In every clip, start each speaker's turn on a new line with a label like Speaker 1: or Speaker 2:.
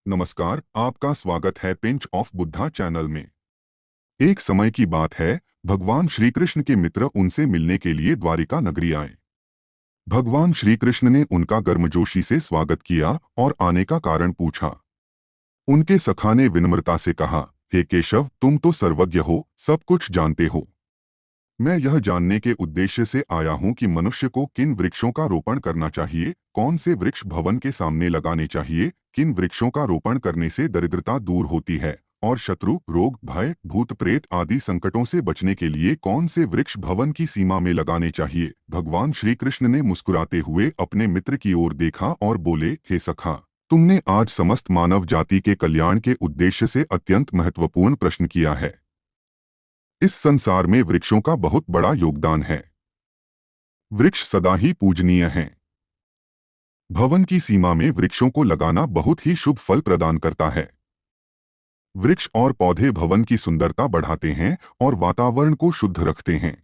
Speaker 1: नमस्कार, आपका स्वागत है पिंच ऑफ बुद्धा चैनल में। एक समय की बात है, भगवान श्री कृष्ण के मित्र उनसे मिलने के लिए द्वारिका नगरी आए। भगवान श्री कृष्ण ने उनका गर्मजोशी से स्वागत किया और आने का कारण पूछा। उनके सखा ने विनम्रता से कहा, हे केशव, तुम तो सर्वज्ञ हो, सब कुछ जानते हो। मैं यह जानने के उद्देश्य से आया हूं कि मनुष्य को किन वृक्षों का रोपण करना चाहिए, कौन से वृक्ष भवन के सामने लगाने चाहिए, किन वृक्षों का रोपण करने से दरिद्रता दूर होती है और शत्रु, रोग, भय, भूत प्रेत आदि संकटों से बचने के लिए कौन से वृक्ष भवन की सीमा में लगाने चाहिए। भगवान श्री कृष्ण ने मुस्कुराते हुए अपने मित्र की ओर देखा और बोले, हे सखा, तुमने आज समस्त मानव जाति के कल्याण के उद्देश्य से अत्यंत महत्वपूर्ण प्रश्न किया है। इस संसार में वृक्षों का बहुत बड़ा योगदान है। वृक्ष सदा ही पूजनीय हैं। भवन की सीमा में वृक्षों को लगाना बहुत ही शुभ फल प्रदान करता है। वृक्ष और पौधे भवन की सुंदरता बढ़ाते हैं और वातावरण को शुद्ध रखते हैं।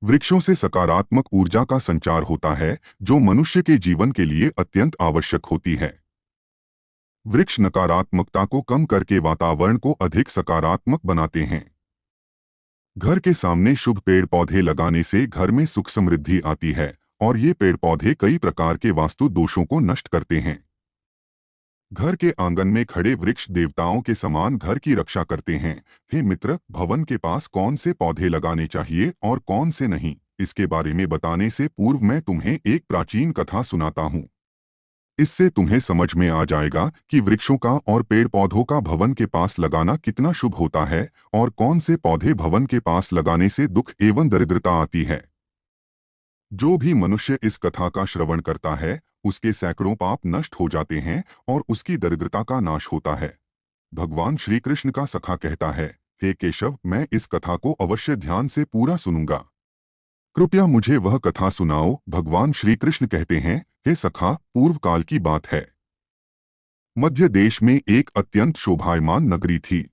Speaker 1: वृक्षों से सकारात्मक ऊर्जा का संचार होता है, जो मनुष्य के जीवन के लिए अत्यंत आवश्यक होती है। वृक्ष नकारात्मकता को कम करके वातावरण को अधिक सकारात्मक बनाते हैं। घर के सामने शुभ पेड़ पौधे लगाने से घर में सुख समृद्धि आती है और ये पेड़ पौधे कई प्रकार के वास्तु दोषों को नष्ट करते हैं। घर के आंगन में खड़े वृक्ष देवताओं के समान घर की रक्षा करते हैं। हे मित्र, भवन के पास कौन से पौधे लगाने चाहिए और कौन से नहीं, इसके बारे में बताने से पूर्व मैं तुम्हें एक प्राचीन कथा सुनाता हूँ। इससे तुम्हें समझ में आ जाएगा कि वृक्षों का और पेड़ पौधों का भवन के पास लगाना कितना शुभ होता है और कौन से पौधे भवन के पास लगाने से दुख एवं दरिद्रता आती है। जो भी मनुष्य इस कथा का श्रवण करता है, उसके सैकड़ों पाप नष्ट हो जाते हैं और उसकी दरिद्रता का नाश होता है। भगवान श्री कृष्ण का सखा कहता है, हे केशव, मैं इस कथा को अवश्य ध्यान से पूरा सुनूंगा। कृपया मुझे वह कथा सुनाओ। भगवान श्री कृष्ण कहते हैं, हे सखा, पूर्व काल की बात है। मध्य देश में एक अत्यंत शोभायमान नगरी थी।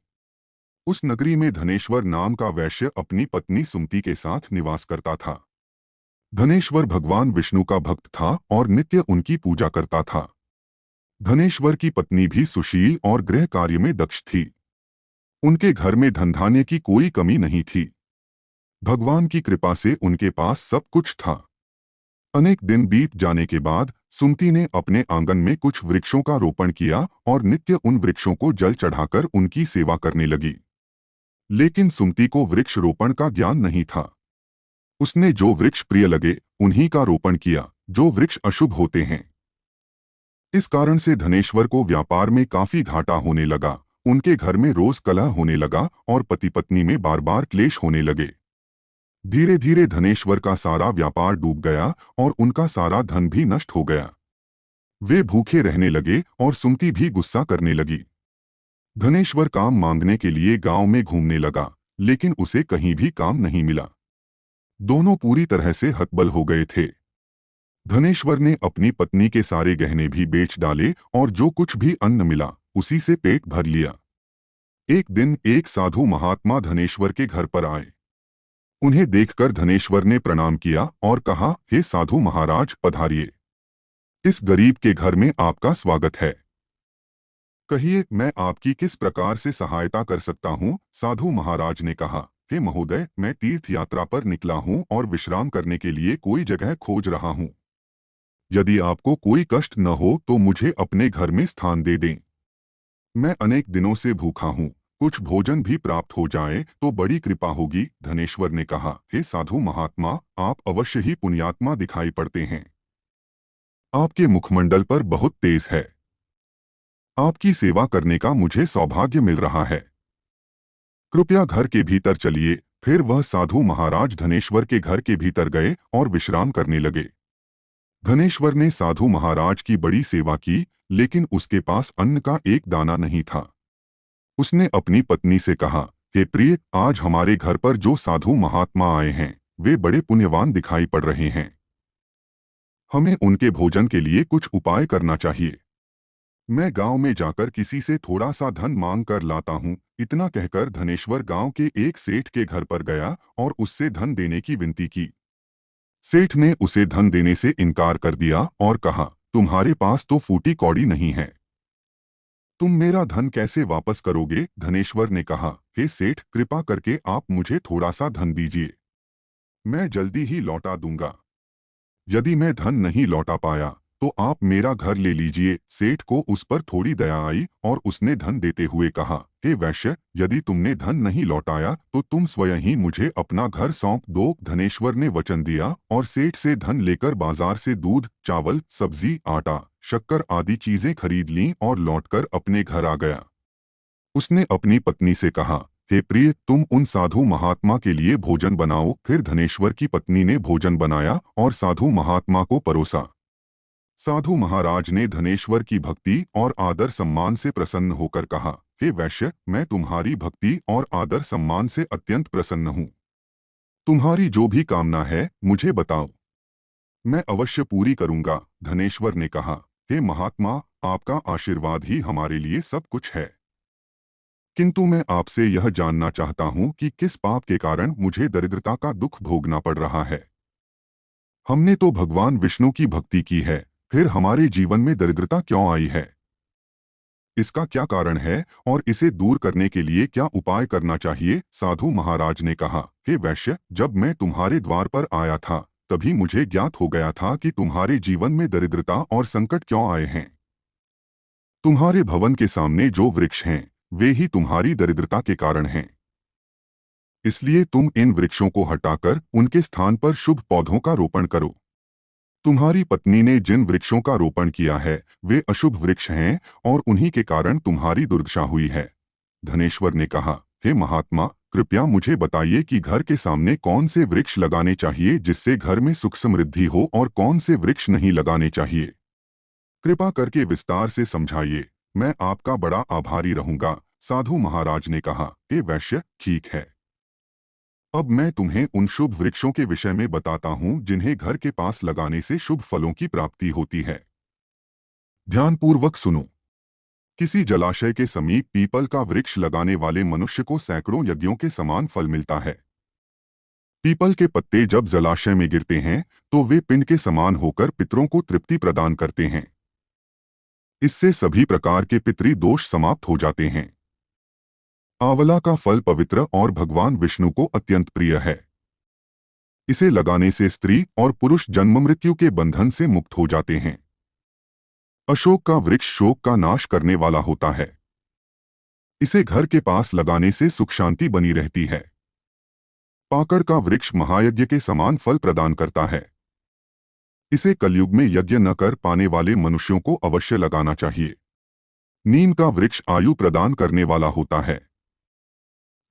Speaker 1: उस नगरी में धनेश्वर नाम का वैश्य अपनी पत्नी सुमति के साथ निवास करता था। धनेश्वर भगवान विष्णु का भक्त था और नित्य उनकी पूजा करता था। धनेश्वर की पत्नी भी सुशील और गृह कार्य में दक्ष थी। उनके घर में धन धान्य की कोई कमी नहीं थी। भगवान की कृपा से उनके पास सब कुछ था। अनेक दिन बीत जाने के बाद सुमति ने अपने आंगन में कुछ वृक्षों का रोपण किया और नित्य उन वृक्षों को जल चढ़ाकर उनकी सेवा करने लगी। लेकिन सुमति को वृक्ष रोपण का ज्ञान नहीं था। उसने जो वृक्ष प्रिय लगे उन्हीं का रोपण किया, जो वृक्ष अशुभ होते हैं। इस कारण से धनेश्वर को व्यापार में काफी घाटा होने लगा। उनके घर में रोज कलह होने लगा और पति पत्नी में बार बार क्लेश होने लगे। धीरे धीरे धनेश्वर का सारा व्यापार डूब गया और उनका सारा धन भी नष्ट हो गया। वे भूखे रहने लगे और सुमति भी गुस्सा करने लगी। धनेश्वर काम मांगने के लिए गांव में घूमने लगा, लेकिन उसे कहीं भी काम नहीं मिला। दोनों पूरी तरह से हतबल हो गए थे। धनेश्वर ने अपनी पत्नी के सारे गहने भी बेच डाले और जो कुछ भी अन्न मिला उसी से पेट भर लिया। एक दिन एक साधु महात्मा धनेश्वर के घर पर आए। उन्हें देखकर धनेश्वर ने प्रणाम किया और कहा, हे साधु महाराज, पधारिए। इस गरीब के घर में आपका स्वागत है। कहिए, मैं आपकी किस प्रकार से सहायता कर सकता हूँ? साधु महाराज ने कहा, हे महोदय, मैं तीर्थ यात्रा पर निकला हूँ और विश्राम करने के लिए कोई जगह खोज रहा हूँ। यदि आपको कोई कष्ट न हो तो मुझे अपने घर में स्थान दे दें। मैं अनेक दिनों से भूखा हूँ, कुछ भोजन भी प्राप्त हो जाए तो बड़ी कृपा होगी। धनेश्वर ने कहा, हे साधु महात्मा, आप अवश्य ही पुण्यात्मा दिखाई पड़ते हैं। आपके मुखमंडल पर बहुत तेज है। आपकी सेवा करने का मुझे सौभाग्य मिल रहा है। कृपया घर के भीतर चलिए। फिर वह साधु महाराज धनेश्वर के घर के भीतर गए और विश्राम करने लगे। धनेश्वर ने साधु महाराज की बड़ी सेवा की, लेकिन उसके पास अन्न का एक दाना नहीं था। उसने अपनी पत्नी से कहा, हे प्रिय, आज हमारे घर पर जो साधु महात्मा आए हैं वे बड़े पुण्यवान दिखाई पड़ रहे हैं। हमें उनके भोजन के लिए कुछ उपाय करना चाहिए। मैं गांव में जाकर किसी से थोड़ा सा धन मांग कर लाता हूँ। इतना कहकर धनेश्वर गांव के एक सेठ के घर पर गया और उससे धन देने की विनती की। सेठ ने उसे धन देने से इनकार कर दिया और कहा, तुम्हारे पास तो फूटी कौड़ी नहीं है। तुम मेरा धन कैसे वापस करोगे? धनेश्वर ने कहा, हे सेठ, कृपा करके आप मुझे थोड़ा सा धन दीजिए, मैं जल्दी ही लौटा दूंगा। यदि मैं धन नहीं लौटा पाया तो आप मेरा घर ले लीजिए। सेठ को उस पर थोड़ी दया आई और उसने धन देते हुए कहा, हे वैश्य, यदि तुमने धन नहीं लौटाया तो तुम स्वयं ही मुझे अपना घर सौंप दो। धनेश्वर ने वचन दिया और सेठ से धन लेकर बाजार से दूध, चावल, सब्जी, आटा, शक्कर आदि चीजें खरीद लीं और लौटकर अपने घर आ गया। उसने अपनी पत्नी से कहा, हे प्रिय, तुम उन साधु महात्मा के लिए भोजन बनाओ। फिर धनेश्वर की पत्नी ने भोजन बनाया और साधु महात्मा को परोसा। साधु महाराज ने धनेश्वर की भक्ति और आदर सम्मान से प्रसन्न होकर कहा, हे वैश्य, मैं तुम्हारी भक्ति और आदर सम्मान से अत्यंत प्रसन्न हूँ। तुम्हारी जो भी कामना है मुझे बताओ, मैं अवश्य पूरी करूंगा। धनेश्वर ने कहा, हे महात्मा, आपका आशीर्वाद ही हमारे लिए सब कुछ है, किंतु मैं आपसे यह जानना चाहता हूं कि किस पाप के कारण मुझे दरिद्रता का दुख भोगना पड़ रहा है। हमने तो भगवान विष्णु की भक्ति की है, फिर हमारे जीवन में दरिद्रता क्यों आई है? इसका क्या कारण है और इसे दूर करने के लिए क्या उपाय करना चाहिए? साधु महाराज ने कहा, हे वैश्य, जब मैं तुम्हारे द्वार पर आया था तभी मुझे ज्ञात हो गया था कि तुम्हारे जीवन में दरिद्रता और संकट क्यों आए हैं। तुम्हारे भवन के सामने जो वृक्ष हैं वे ही तुम्हारी दरिद्रता के कारण हैं। इसलिए तुम इन वृक्षों को हटाकर उनके स्थान पर शुभ पौधों का रोपण करो। तुम्हारी पत्नी ने जिन वृक्षों का रोपण किया है वे अशुभ वृक्ष हैं और उन्हीं के कारण तुम्हारी दुर्दशा हुई है। धनेश्वर ने कहा, हे महात्मा, कृपया मुझे बताइए कि घर के सामने कौन से वृक्ष लगाने चाहिए जिससे घर में सुख समृद्धि हो और कौन से वृक्ष नहीं लगाने चाहिए। कृपा करके विस्तार से समझाइए, मैं आपका बड़ा आभारी रहूंगा। साधु महाराज ने कहा, हे वैश्य, ठीक है, अब मैं तुम्हें उन शुभ वृक्षों के विषय में बताता हूं जिन्हें घर के पास लगाने से शुभ फलों की प्राप्ति होती है। ध्यानपूर्वक सुनो। किसी जलाशय के समीप पीपल का वृक्ष लगाने वाले मनुष्य को सैकड़ों यज्ञों के समान फल मिलता है। पीपल के पत्ते जब जलाशय में गिरते हैं तो वे पिंड के समान होकर पितरों को तृप्ति प्रदान करते हैं। इससे सभी प्रकार के पितरी दोष समाप्त हो जाते हैं। आंवला का फल पवित्र और भगवान विष्णु को अत्यंत प्रिय है। इसे लगाने से स्त्री और पुरुष जन्म मृत्यु के बंधन से मुक्त हो जाते हैं। अशोक का वृक्ष शोक का नाश करने वाला होता है। इसे घर के पास लगाने से सुख शांति बनी रहती है। पाकड़ का वृक्ष महायज्ञ के समान फल प्रदान करता है। इसे कलयुग में यज्ञ न कर पाने वाले मनुष्यों को अवश्य लगाना चाहिए। नीम का वृक्ष आयु प्रदान करने वाला होता है।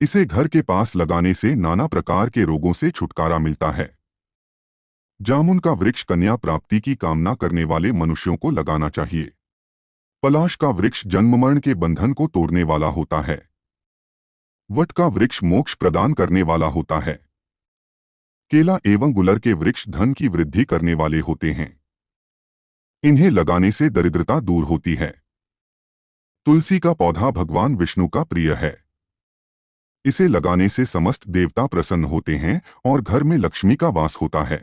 Speaker 1: इसे घर के पास लगाने से नाना प्रकार के रोगों से छुटकारा मिलता है। जामुन का वृक्ष कन्या प्राप्ति की कामना करने वाले मनुष्यों को लगाना चाहिए। पलाश का वृक्ष जन्म मरण के बंधन को तोड़ने वाला होता है। वट का वृक्ष मोक्ष प्रदान करने वाला होता है। केला एवं गुलर के वृक्ष धन की वृद्धि करने वाले होते हैं। इन्हें लगाने से दरिद्रता दूर होती है। तुलसी का पौधा भगवान विष्णु का प्रिय है। इसे लगाने से समस्त देवता प्रसन्न होते हैं और घर में लक्ष्मी का वास होता है।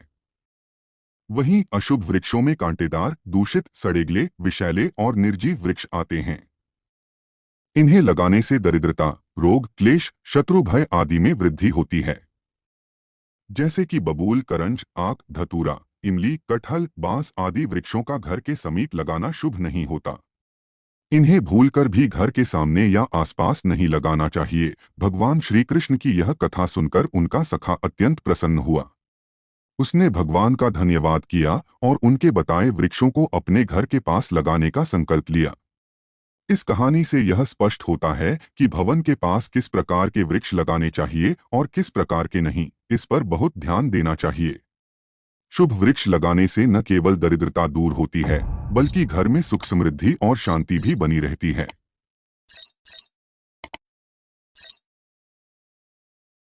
Speaker 1: वहीं अशुभ वृक्षों में कांटेदार, दूषित, सड़ेगले, विषैले और निर्जीव वृक्ष आते हैं। इन्हें लगाने से दरिद्रता, रोग, क्लेश, शत्रु भय आदि में वृद्धि होती है। जैसे कि बबूल, करंज, आक, धतूरा, इमली, कटहल, बांस आदि वृक्षों का घर के समीप लगाना शुभ नहीं होता। इन्हें भूलकर भी घर के सामने या आसपास नहीं लगाना चाहिए। भगवान श्री कृष्ण की यह कथा सुनकर उनका सखा अत्यंत प्रसन्न हुआ। उसने भगवान का धन्यवाद किया और उनके बताए वृक्षों को अपने घर के पास लगाने का संकल्प लिया। इस कहानी से यह स्पष्ट होता है कि भवन के पास किस प्रकार के वृक्ष लगाने चाहिए और किस प्रकार के नहीं, इस पर बहुत ध्यान देना चाहिए। शुभ वृक्ष लगाने से न केवल दरिद्रता दूर होती है बल्कि घर में सुख समृद्धि और शांति भी बनी रहती है।